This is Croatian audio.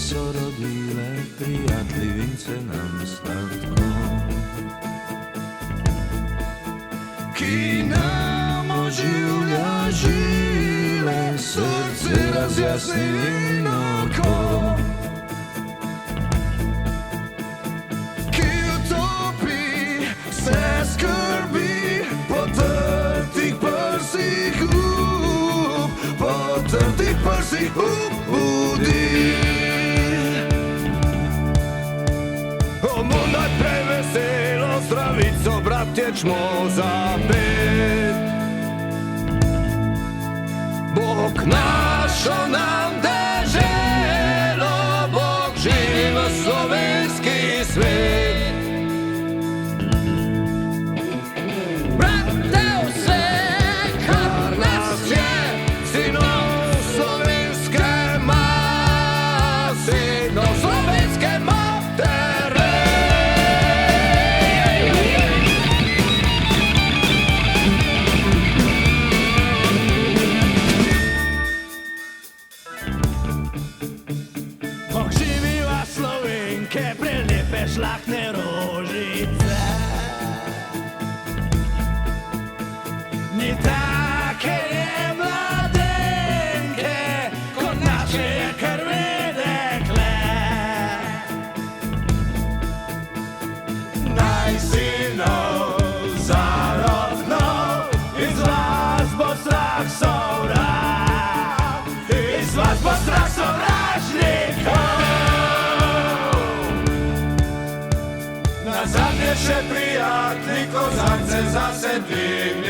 so rodile, prijateljince nam sladko. Ki nam oživlja žile, srce razjasni vinoko. Ki utopi vse skrbi, po trtih prsih po trtih prsih budi. Bomo najprej veselo zdravico, bratje, čmo zapet. Bog našo nam deželo, Bog živi v slovenski svet. Brate, vse, kar nas je, sinov slovenske matere. Bog živiva Slovenke, prelepe žlahtne rožice. Ni take je mladenke, kot naše je krvi dekle. Naj sinov zarodnov, iz vas bo strah sovraž, iz vas bo strah sovražnikov. Nazadnje še prijatelji, kozarce zase dvigni.